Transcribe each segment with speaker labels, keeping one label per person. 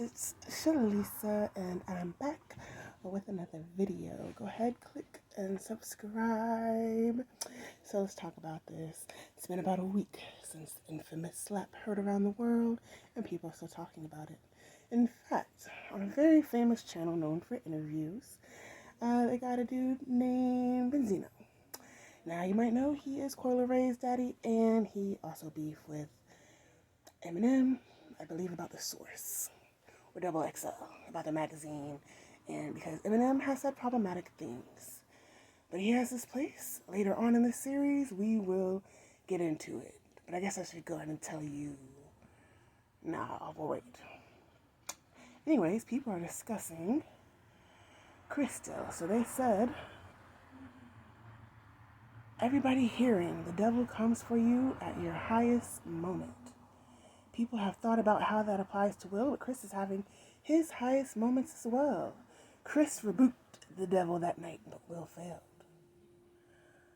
Speaker 1: it's Lisa, and I'm back with another video. Go ahead, click and subscribe. So let's talk about this. It's been about a week since the infamous slap heard around the world, and people are still talking about it. In fact, on a very famous channel known for interviews, they got a dude named Benzino. Now, you might know he is Coil Ray's daddy, and he also beef with Eminem, I believe, about the Source, or Double XL, about the magazine, and because Eminem has said problematic things. But he has his place. Later on in the series, we will get into it. But I guess I should go ahead and tell you. Nah, we'll wait. Anyways, people are discussing Crystal. So they said, everybody hearing the devil comes for you at your highest moment. People have thought about how that applies to Will, but Chris is having his highest moments as well. Chris rebuked the devil that night, but Will failed.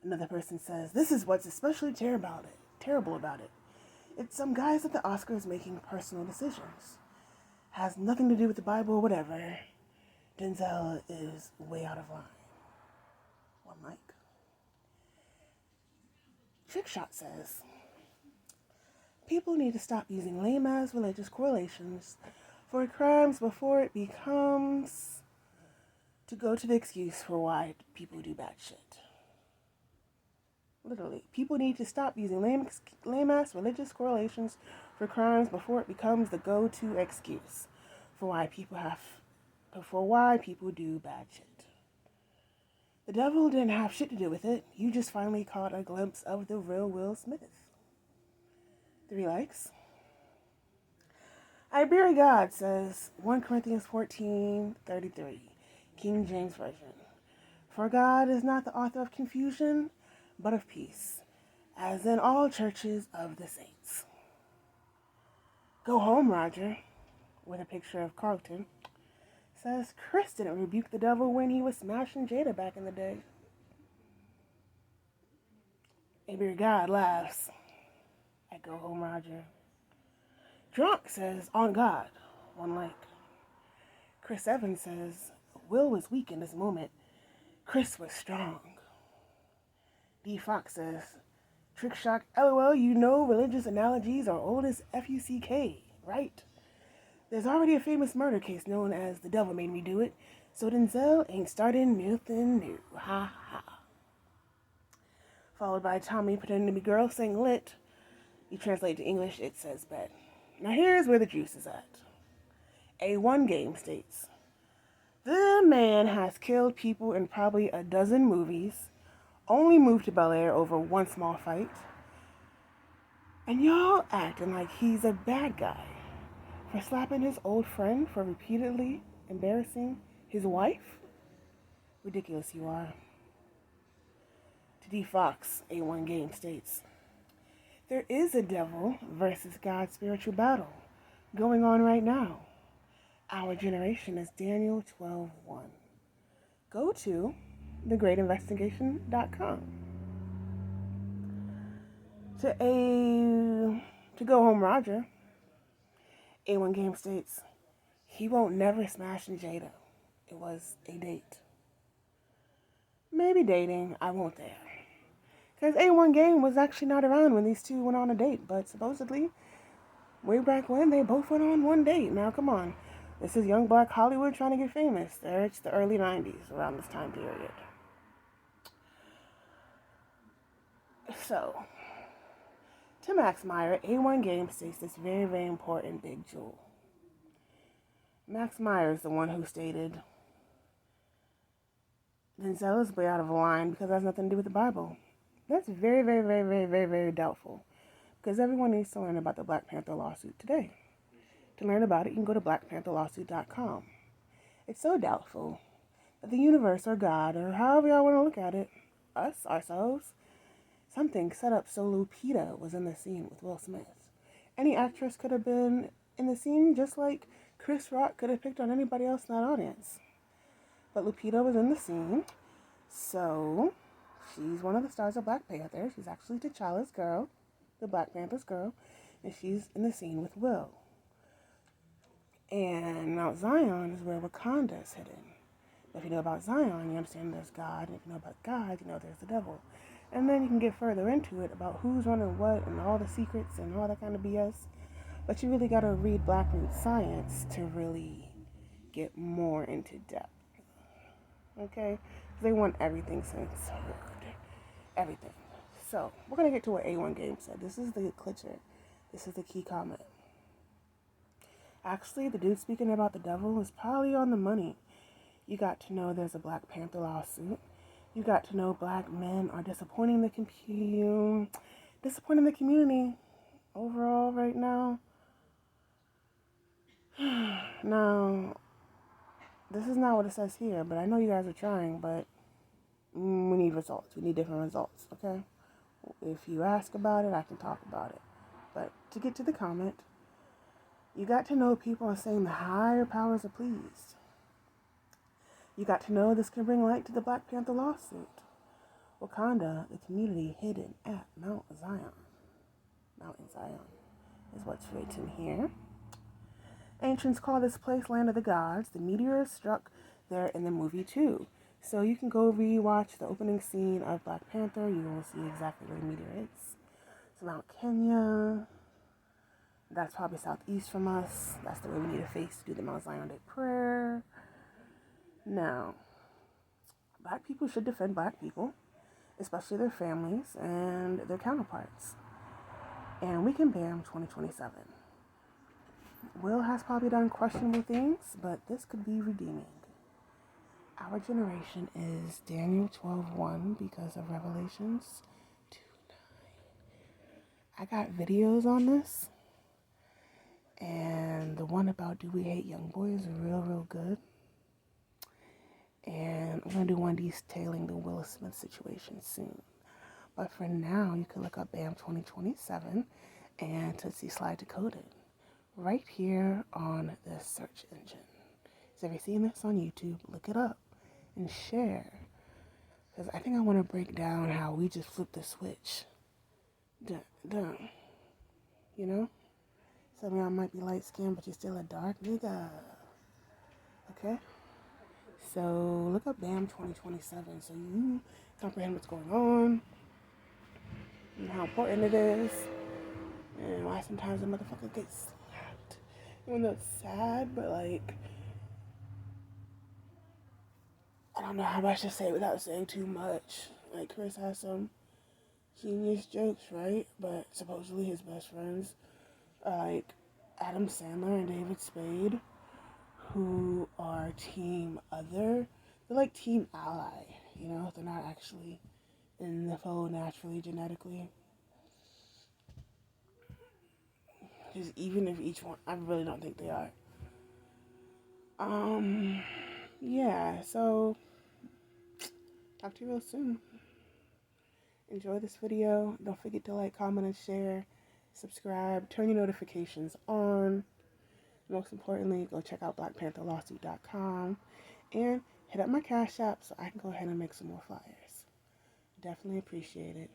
Speaker 1: Another person says, this is what's especially terrible about it. It's some guys at the Oscars making personal decisions. Has nothing to do with the Bible or whatever. Denzel is way out of line. One mic. Trick Shot says, people need to stop using lame-ass religious correlations for crimes before it becomes to go to the excuse for why people do bad shit. Literally, people need to stop using lame-ass religious correlations for crimes before it becomes the go-to excuse for why people do bad shit. The devil didn't have shit to do with it. You just finally caught a glimpse of the real Will Smith. 3 likes. Iberia God says, 1 Corinthians 14:33, King James Version. For God is not the author of confusion, but of peace, as in all churches of the saints. Go Home Roger, with a picture of Carlton, says Chris didn't rebuke the devil when he was smashing Jada back in the day. Iberia God laughs. I Go Home Roger. Drunk says, on God, 1 like. Chris Evans says, Will was weak in this moment. Chris was strong. D Fox says, Trick Shock, LOL, you know religious analogies are old as FUCK, right? There's already a famous murder case known as The Devil Made Me Do It, so Denzel ain't starting nothing new. Ha ha. Followed by Tommy pretending to be girl saying lit. You translate to English, it says bed. Now here's where the juice is at. A1 Game states, the man has killed people in probably a dozen movies, only moved to Bel Air over one small fight, and y'all acting like he's a bad guy for slapping his old friend for repeatedly embarrassing his wife? Ridiculous you are. To D Fox, A1 Game states, there is a devil versus God spiritual battle going on right now. Our generation is Daniel 12:1. Go to thegreatinvestigation.com. To Go Home Roger, A1 Game states, he won't never smash Jada. It was a date. Maybe dating, I won't there. Because A1 Game was actually not around when these two went on a date, but supposedly, way back when, they both went on one date. Now, come on. This is young black Hollywood trying to get famous. It's the early 90s, around this time period. So, to Max Meyer, A1 Game states this very, very important big jewel. Max Meyer is the one who stated, Denzel is way out of line because it has nothing to do with the Bible. That's very, very, very, very, very, very doubtful. Because everyone needs to learn about the Black Panther lawsuit today. To learn about it, you can go to blackpantherlawsuit.com. It's so doubtful that the universe or God, or however y'all want to look at it, ourselves, something set up so Lupita was in the scene with Will Smith. Any actress could have been in the scene just like Chris Rock could have picked on anybody else in that audience. But Lupita was in the scene, so she's one of the stars of Black Panther. She's actually T'Challa's girl, the Black Panther's girl, and she's in the scene with Will. And Mount Zion is where Wakanda is hidden. If you know about Zion, you understand there's God. And if you know about God, you know there's the devil. And then you can get further into it about who's running what and all the secrets and all that kind of BS. But you really got to read Black Root Science to really get more into depth. Okay? They want everything censored. Everything. So, we're going to get to what A1 Game said. This is the glitcher. This is the key comment. Actually, the dude speaking about the devil is probably on the money. You got to know there's a Black Panther lawsuit. You got to know Black men are disappointing the community overall right now. Now, this is not what it says here, but I know you guys are trying, but we need results. We need different results, okay? If you ask about it, I can talk about it. But to get to the comment, you got to know people are saying the higher powers are pleased. You got to know this can bring light to the Black Panther lawsuit. Wakanda, the community hidden at Mount Zion. Mountain Zion is what's written here. Ancients call this place Land of the Gods. The meteor struck there in the movie too. So you can go rewatch the opening scene of Black Panther. You will see exactly where the meteor is. It's Mount Kenya. That's probably southeast from us. That's the way we need to face to do the Mount Zion Day prayer. Now, Black people should defend Black people, especially their families and their counterparts. And we can ban 2027. Will has probably done questionable things, but this could be redeeming. Our generation is Daniel 12:1 because of Revelations 2:9. I got videos on this, and the one about do we hate young boys is real good. And I'm going to do one detailing the Will Smith situation soon. But for now, you can look up BAM 2027 and Tootsie Slide Decoded right here on the search engine. So if you're seeing this on YouTube, look it up and share. Because I think I want to break down how we just flipped the switch. Dun. You know? Some of y'all might be light skinned, but you're still a dark nigga. Okay? So look up BAM 2027 so you comprehend what's going on and how important it is and why sometimes a motherfucker gets slapped. Even though it's sad, but like, I don't know how much to say without saying too much. Like, Chris has some genius jokes, right? But supposedly his best friends are like Adam Sandler and David Spade, who are team other. They're like team ally, you know? They're not actually in the fold naturally, genetically. Because even if each one, I really don't think they are. Yeah, so talk to you real soon. Enjoy this video. Don't forget to like, comment, and share. Subscribe. Turn your notifications on. Most importantly, go check out blackpantherlawsuit.com and hit up my Cash App so I can go ahead and make some more flyers. Definitely appreciate it.